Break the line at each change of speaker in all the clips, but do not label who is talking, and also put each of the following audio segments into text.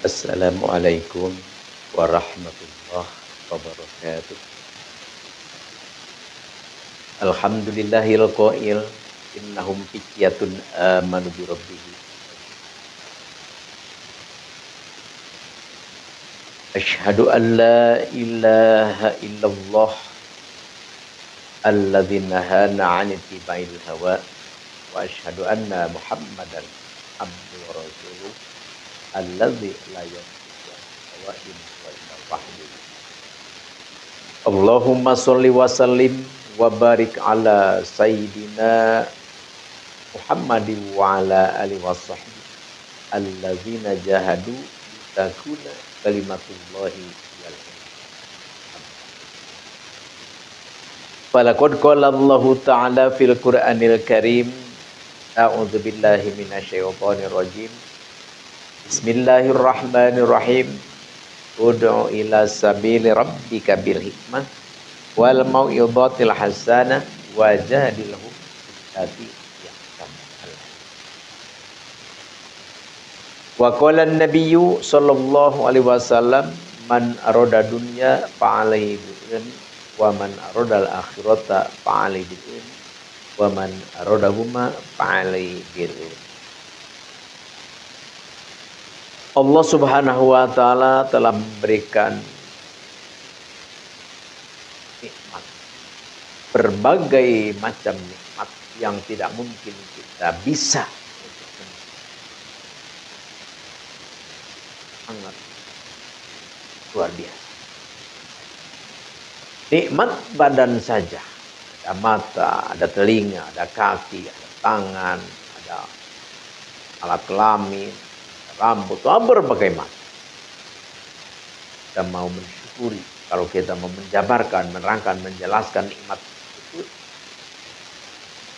Assalamualaikum warahmatullahi wabarakatuh. Alhamdulillahil qail innahum fityatun amanu bi rabbihim. Asyhadu an la ilaha illallah alladzi nahana 'anil tibail hawa wa asyhadu anna Muhammadan abduhu wa rasuluh alladzi la yantiqu 'anil hawa in huwa illa wahyun. Allahumma sholli wa sallim wa barik ala sayyidina Muhammadin wa ala alihi washabbihi alladzina jahadu takuna kalimatullahi wal Falaqad qala Allahu ta'ala fil Qur'anil Karim a'udzu billahi minasyaitonir rajim. Bismillahirrahmanirrahim. Ud'u ila sabili rabbika bil hikmah wal mau'izatil hasanah wajadilhum billati ahsan. Wa qala an-nabiyyu sallallahu alaihi wasallam man arada dunya fa'alaihi bil wa man arada al-akhirata fa'alaihi bil wa man aradahuma fa'alaihi bil. Allah Subhanahu wa taala telah memberikan nikmat, berbagai macam nikmat yang tidak mungkin kita bisa sangat luar biasa. Nikmat badan saja, ada mata, ada telinga, ada kaki, ada tangan, ada alat kelamin, rambut, berbagai macam. Kita mau mensyukuri, kalau kita mau menjabarkan, menerangkan, menjelaskan nikmat itu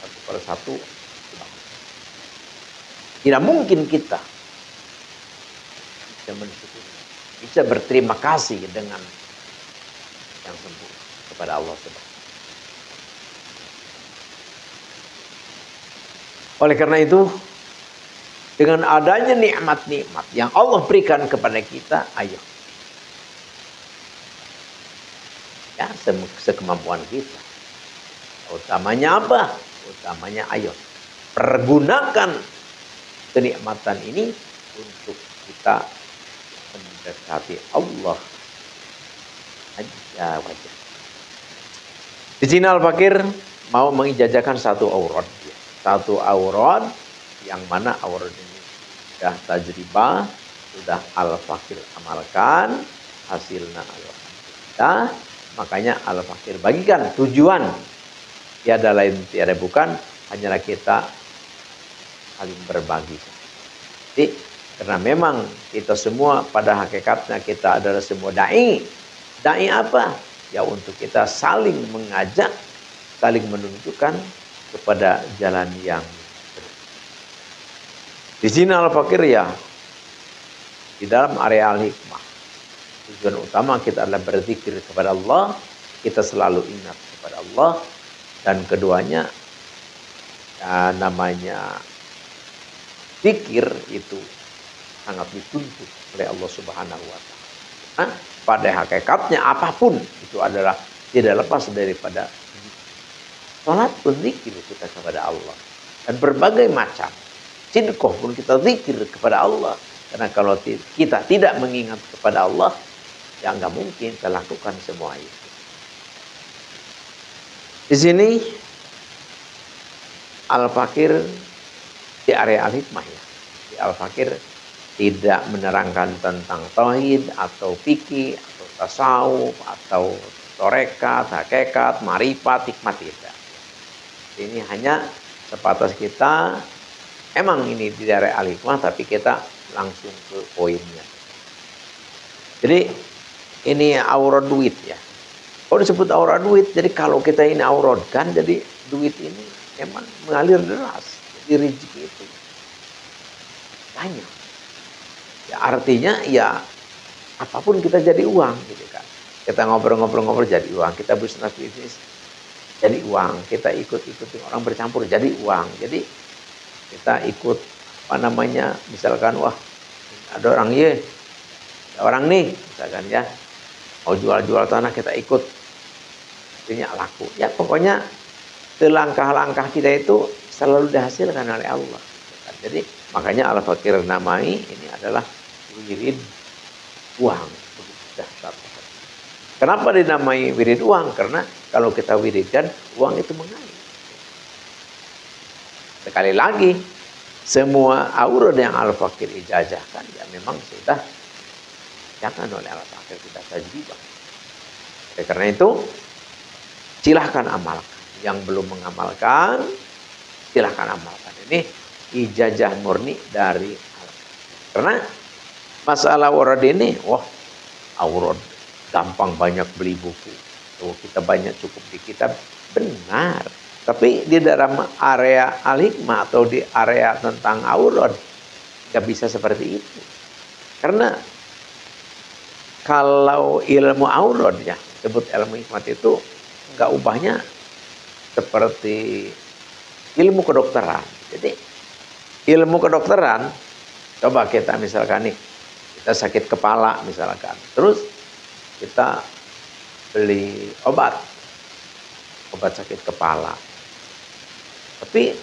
satu per satu, tidak mungkin kita bisa mensyukuri, bisa berterima kasih dengan yang sempurna kepada Allah Subhanahu. Oleh karena itu, dengan adanya nikmat-nikmat yang Allah berikan kepada kita, ayo. Ya, sekemampuan kita. Utamanya apa? Utamanya ayo. Pergunakan kenikmatan ini untuk kita mendekati Allah. Aja wajah. Di sini Al-Fakir mau mengijazakan satu aurat. Satu aurat yang mana aurat ini sudah tajribah, sudah Al-Fakir amalkan, hasilnya alhamdulillah. Makanya Al-Fakir bagikan tujuan tiada lain tiada bukan hanyalah kita saling berbagi. Jadi karena memang kita semua pada hakikatnya kita adalah semua dai. Dai apa? Ya untuk kita saling mengajak, saling menunjukkan kepada jalan yang di sini Al-Fakir ya di dalam area al-hikmah. Tujuan utama kita adalah berzikir kepada Allah, kita selalu ingat kepada Allah, dan keduanya ya, namanya zikir itu sangat dituntut oleh Allah Subhanahu wa taala. Nah, pada hakikatnya apapun itu adalah tidak lepas daripada salat pun zikir kita kepada Allah dan berbagai macam sidqoh pun kita zikir kepada Allah. Karena kalau kita tidak mengingat kepada Allah, ya nggak mungkin kita lakukan semua itu. Di sini Al-Fakir di area al-hikmah ya. Di Al-Fakir tidak menerangkan tentang tauhid atau fikih atau tasawuf atau torekat, hakikat, marifat, hikmat tidak. Ini hanya sebatas kita emang ini di daerah al-hikmah tapi kita langsung ke poinnya. Jadi ini aurat duit ya. Kalau disebut aurat duit, jadi kalau kita ini aurat kan jadi duit ini emang mengalir deras. Jadi rezeki itu banyak. Ya artinya ya apapun kita jadi uang gitu kan. Kita ngobrol-ngobrol jadi uang, kita bisnis jadi uang, kita ikut-ikutin orang bercampur jadi uang. Jadi kita ikut apa namanya misalkan wah ada orang ye Orang nih, misalkan ya, mau jual-jual tanah kita ikut, artinya laku. Ya pokoknya langkah-langkah kita itu selalu dihasilkan oleh Allah. Jadi makanya Al-Fakir namai ini adalah wirid uang. Dahsyat. Kenapa dinamai wirid uang? Karena kalau kita wiridkan, uang itu mengalir. Sekali lagi, semua aurad yang Al-Fakir ijazahkan, ya memang sudah dijakan oleh Al-Fakir, kita tajwid. Karena itu, silahkan amalkan. Yang belum mengamalkan, silahkan amalkan. Ini ijazah murni dari Al-Fakir. Karena masalah aurad ini, wah, aurad gampang banyak beli buku. Tuh, kita banyak cukup di kitab. Benar. Tapi di dalam area al-hikmah atau di area tentang aurad, nggak bisa seperti itu. Karena kalau ilmu aurad ya, sebut ilmu hikmat itu nggak ubahnya seperti ilmu kedokteran. Jadi ilmu kedokteran, coba kita misalkan nih, kita sakit kepala misalkan, terus kita beli obat sakit kepala, tapi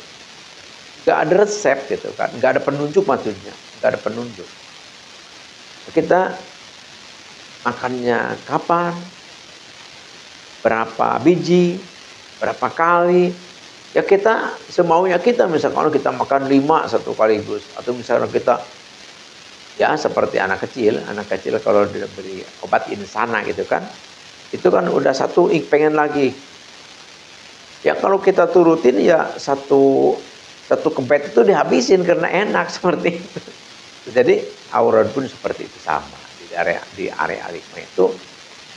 nggak ada resep gitu kan, nggak ada penunjuk, maksudnya nggak ada penunjuk. Kita makannya kapan, berapa biji, berapa kali, ya kita semaunya kita. Misalkan kalau kita makan 5 satu kaligus, atau misalnya kita ya seperti anak kecil kalau diberi obat insana gitu kan, itu kan udah satu pengen lagi. Ya kalau kita turutin ya satu kebet itu dihabisin karena enak seperti itu. Jadi aurad pun seperti itu, sama di area hikmah itu.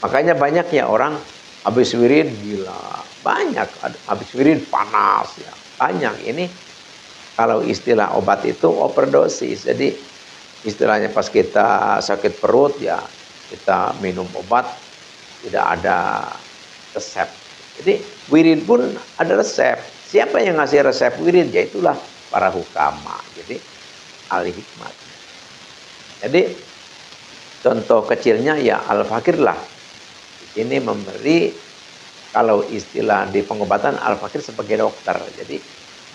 Makanya banyak ya orang habis wirid gila, banyak habis wirid panas ya, banyak. Ini kalau istilah obat itu overdosis. Jadi istilahnya pas kita sakit perut ya kita minum obat, tidak ada resep. Jadi wirid pun ada resep. Siapa yang ngasih resep wirid? Ya itulah para hukama. Jadi ahli hikmat. Jadi contoh kecilnya ya Al-Fakir lah. Ini memberi, kalau istilah di pengobatan, Al-Fakir sebagai dokter. Jadi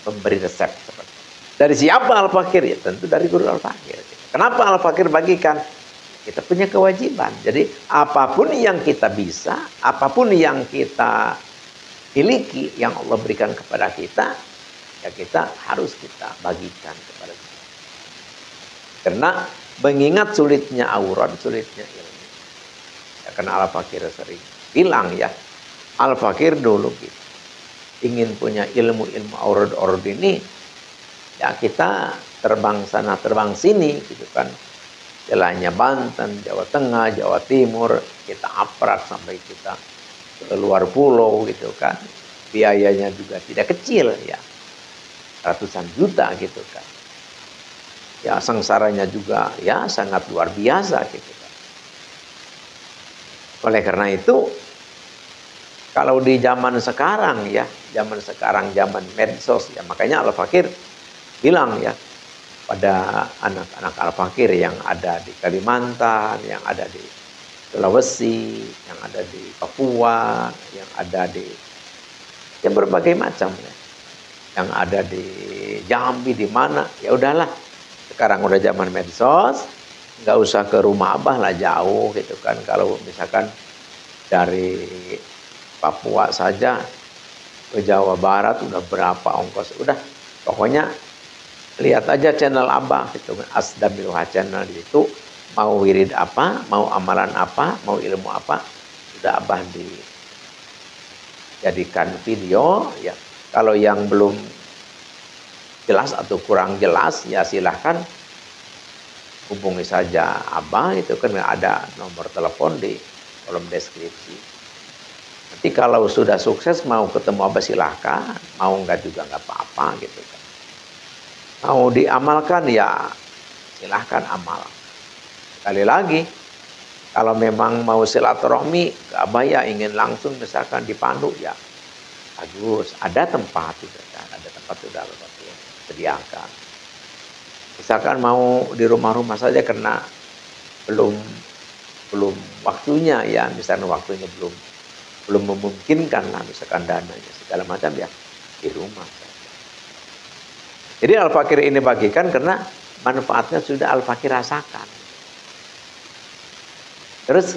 memberi resep seperti. Dari siapa Al-Fakir? Ya tentu dari guru Al-Fakir. Kenapa Al-Fakir bagikan? Kita punya kewajiban. Jadi apapun yang kita bisa, apapun yang kita miliki, yang Allah berikan kepada kita, ya kita harus kita bagikan kepada kita. Karena mengingat sulitnya aurad, sulitnya ilmu. Ya, karena Al-Fakir sering bilang ya, Al-Fakir dulu gitu, ingin punya ilmu-ilmu aurad ini, ya kita terbang sana terbang sini gitu kan. Jalannya Banten, Jawa Tengah, Jawa Timur, kita aprak sampai kita ke luar pulau gitu kan. Biayanya juga tidak kecil ya, ratusan juta gitu kan. Ya sengsaranya juga ya sangat luar biasa gitu kan. Oleh karena itu, kalau di zaman sekarang ya, zaman medsos ya, makanya Al-Fakir bilang ya pada anak-anak Al-Fakir yang ada di Kalimantan, yang ada di Sulawesi, yang ada di Papua, yang ada di ya berbagai macam ya, yang ada di Jambi, di mana, ya udahlah. Sekarang udah zaman medsos, nggak usah ke rumah abah lah, jauh gitu kan. Kalau misalkan dari Papua saja ke Jawa Barat udah berapa ongkos, udah pokoknya lihat aja channel abah gitu, Asdamiluha channel. Itu mau wirid apa, mau amalan apa, mau ilmu apa, sudah abah dijadikan video ya. Kalau yang belum jelas atau kurang jelas ya silahkan hubungi saja abah, itu kan ada nomor telepon di kolom deskripsi. Nanti kalau sudah sukses mau ketemu abah silahkan, mau enggak juga enggak apa-apa gitu kan. Mau diamalkan ya silahkan amal. Sekali lagi, kalau memang mau silaturahmi ke abah ya ingin langsung misalkan dipandu ya bagus, ada tempat gitu kan, ada tempat sudah sediakan. Misalkan mau di rumah-rumah saja karena belum belum waktunya ya, misalnya waktunya belum memungkinkan lah, misalkan dananya segala macam ya di rumah saja. Jadi Al-Fakir ini bagikan karena manfaatnya sudah Al-Fakir rasakan. Terus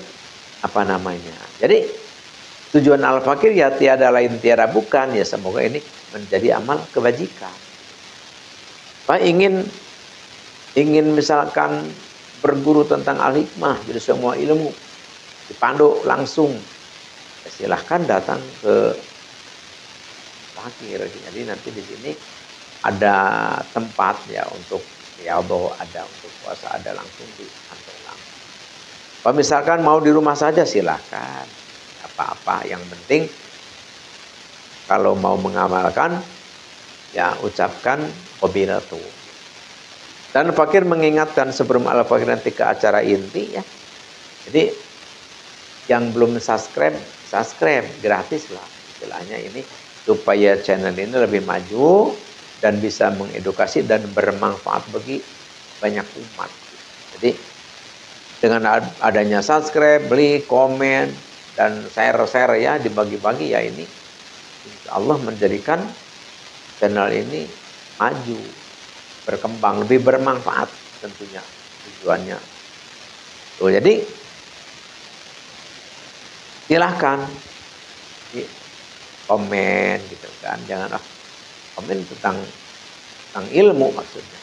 apa namanya? Jadi tujuan Al-Fakir ya tiada lain tiada bukan ya, semoga ini menjadi amal kebajikan. Pak ingin misalkan berguru tentang al-hikmah, jadi semua ilmu dipandu langsung, ya silahkan datang ke Fakir. Jadi nanti di sini ada tempat ya untuk riyadhah, ada untuk puasa, ada langsung di kantor langsung. Kalau misalkan mau di rumah saja silahkan, apa-apa, yang penting kalau mau mengamalkan ya ucapkan qabilatu. Dan Fakir mengingatkan sebelum Al-Fakir nanti ke acara inti ya. Jadi yang belum subscribe gratis lah istilahnya ini, supaya channel ini lebih maju dan bisa mengedukasi dan bermanfaat bagi banyak umat. Jadi dengan adanya subscribe, beli, komen, dan share ya, dibagi-bagi ya, ini insya Allah menjadikan channel ini maju, berkembang, lebih bermanfaat tentunya tujuannya. Tuh, jadi silahkan komen gitu kan, jangan komen tentang ilmu, maksudnya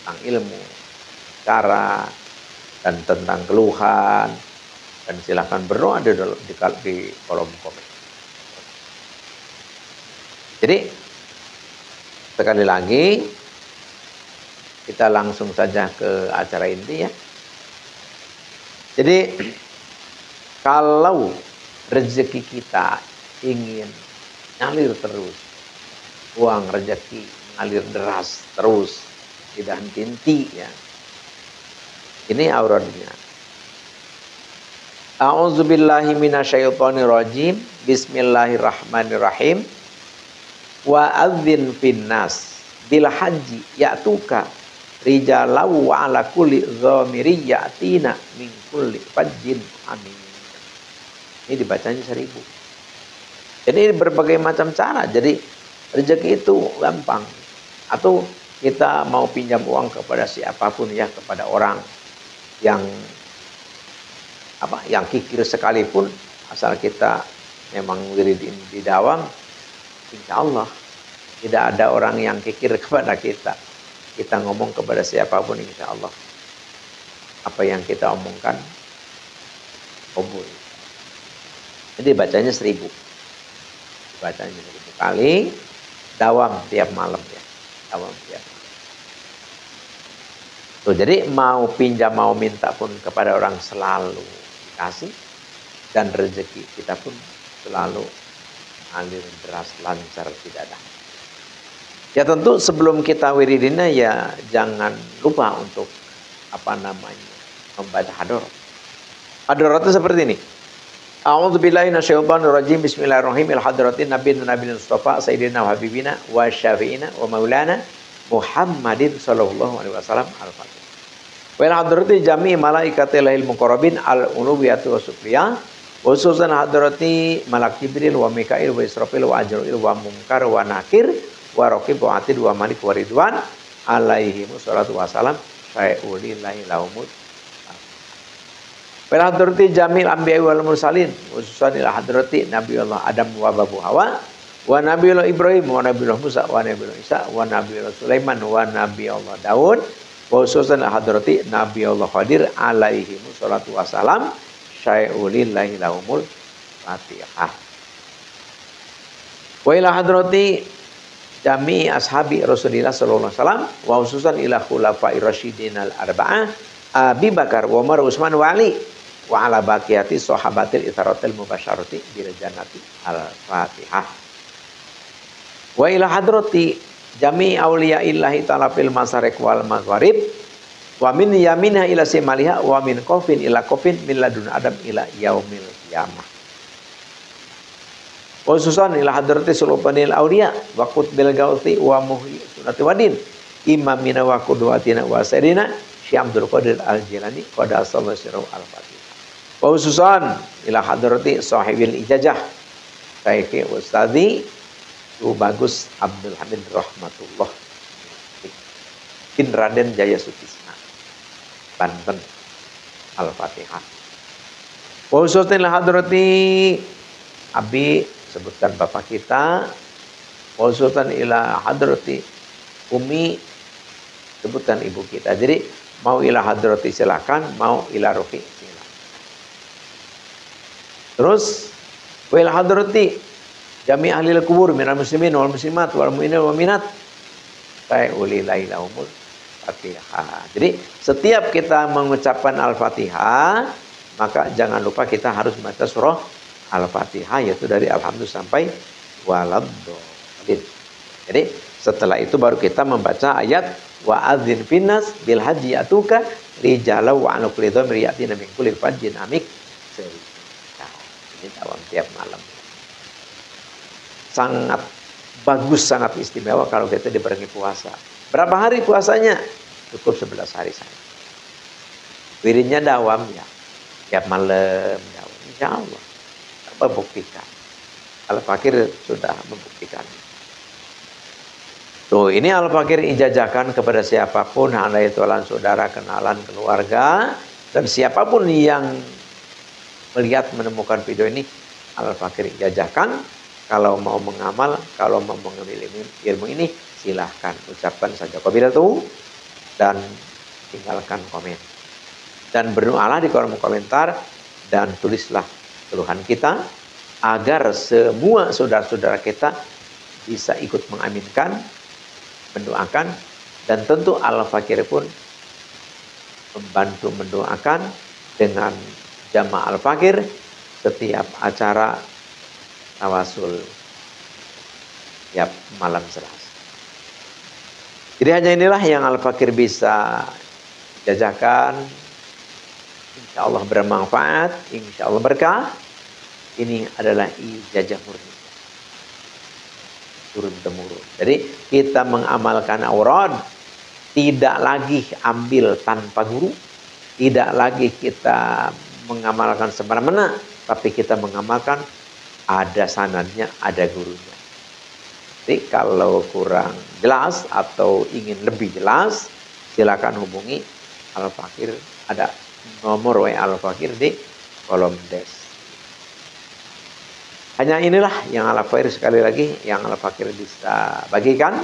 tentang ilmu cara dan tentang keluhan, dan silahkan berdoa di kolom komen. Jadi sekali lagi kita langsung saja ke acara inti ya. Jadi kalau rezeki kita ingin ngalir terus, uang rezeki ngalir deras terus, tidak henti-henti ya. Ini auratnya. A'udzubillahi minasyaitonirrajim. Bismillahirrahmanirrahim. Wa adzin finnas bil haji ya'tuka rijalau wa ala kulli dhamiri ya'tina min kulli fajjin amin. Ini dibacanya 1000. Jadi berbagai macam cara. Jadi rezeki itu gampang. Atau kita mau pinjam uang kepada siapapun ya, kepada orang yang kikir sekalipun, asal kita memang wiridin di dawam, insya Allah tidak ada orang yang kikir kepada kita. Kita ngomong kepada siapapun, insya Allah apa yang kita omongkan kabul. Jadi bacanya 1000. Bacanya 1000 kali, dawam tiap malam ya. Dawam tiap malam. Tuh, jadi mau pinjam mau minta pun kepada orang selalu dikasih, dan rezeki kita pun selalu alir deras, lancar, tidak ada. Ya tentu sebelum kita wiridina ya jangan lupa untuk membaca hadroh. Hadroh itu seperti ini. A'udzubillahi minasyaitonirrajim. Bismillahirrahmanirrahim. Al-hadratin nabiyina Mustafa sayyidina wa habibina wa syafi'ina wa maulana Muhammadin sallallahu alaihi wasallam. Al-Fatihah. Wa al-hadrati jami' malaikatil muqarrabin al-uluwiyati wa sukriyah. Khususan hadrati malak Jibril wa Mikail wa Israfil wa Ajrail wa Munkar wa Nakir wa Raqib wa Atid wa Malik wa Ridwan alaihi wassalatu wassalam syai'ulillahi lahumud. Wa hadrati jamil anbiya wal mursalin khususan ila hadrati Nabiullah Adam wa Babu Hawa wa Nabiullah Ibrahim wa Nabiullah Musa wa Nabiullah Isa wa Nabiullah Sulaiman wa Nabiullah Daud wa khususan ila hadrati Nabiullah Khadir alaihi wassalatu wassalam syai'ulillahi lahumul Fatihah. Wa ila hadrati jami ashabi Rasulillah sallallahu alaihi wasallam wa khususan ila khulafa'ir rasyidin al-arba'ah Abi Bakar wa Umar Utsman wa Ali wa ala baqiyati sahabatil itharatil mubasyarati bil jannati. Al-Fatihah. Wa ila hadrati jami auliya'illahi ta'ala fil masyariq wal maghrib wa min yaminha ila simaliha wa min qafin ila qafin min ladun adam ila yaumil qiyamah. Khususan ila hadrati sulupanil awliya wa qutbil gauthi wa muhyi sunati wadin imamina wa qudwatina wa sayyidina Syekh Abdul Qadir Al-Jilani qada sallallahu sirru al-Fatihah. Wa khususan ila hadrati sahibil ijazah Syekh Ustadi Tuh Bagus Abdul Hamid rahmatullah bin Raden Jaya Sutisna Banten. Al-Fatihah. Wa khususan ila hadrati Abi sebutkan bapak kita. Wa khususan ila hadrati Umi sebutkan ibu kita. Jadi mau ila hadrati silakan, mau ila rufi silakan. Terus wa ila hadrati jami' ahlil kubur minal muslimin wal muslimat wal mu'minin wal mu'minat fa ulilailahumul Fatihah. Jadi setiap kita mengucapkan Al-Fatihah, maka jangan lupa kita harus membaca surah Al-Fatihah, yaitu dari Alhamdulillah sampai Waladhdallin. Jadi setelah itu baru kita membaca ayat wa adzin finnas bil haji atuka rijalan wa ala kulli dhamir yatina min kulli fajjin amik. Ini dalam tiap malam. Sangat bagus, sangat istimewa kalau kita dibarengi puasa. Berapa hari puasanya? Cukup 11 hari saja. Wiridnya dawam ya. Tiap malam dawam. Insya Allah. Membuktikan. Al-Fakir sudah membuktikan. Tuh, ini Al-Fakir ijazakan kepada siapapun, andai tualan saudara, kenalan, keluarga, dan siapapun yang melihat menemukan video ini, Al-Fakir ijazakan. Kalau mau mengamal, kalau mau mengambil ilmu ini, silahkan ucapkan saja qabilatu dan tinggalkan komen. Dan berdoalah di kolom komentar dan tulislah keluhan kita agar semua saudara-saudara kita bisa ikut mengaminkan, mendoakan, dan tentu Al-Fakir pun membantu mendoakan dengan jamaah Al-Fakir setiap acara tawasul tiap malam Selasa. Jadi hanya inilah yang Al-Fakir bisa jajakan. Insya Allah bermanfaat, insya Allah berkah. Ini adalah ijazah murni. Turun temurun. Jadi kita mengamalkan aurad, tidak lagi ambil tanpa guru, tidak lagi kita mengamalkan semena-mena, tapi kita mengamalkan ada sanadnya, ada gurunya. Jadi kalau kurang jelas atau ingin lebih jelas, silakan hubungi Al-Fakir. Ada nomor WA Al-Fakir di kolom des. Hanya inilah yang Al-Fakir sekali lagi yang Al-Fakir bisa bagikan.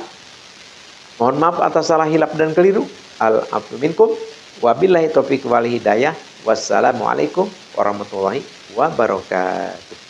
Mohon maaf atas salah hilaf dan keliru. Al-afu minkum. Wabillahi taufiq wal hidayah. Wassalamualaikum warahmatullahi wabarakatuh.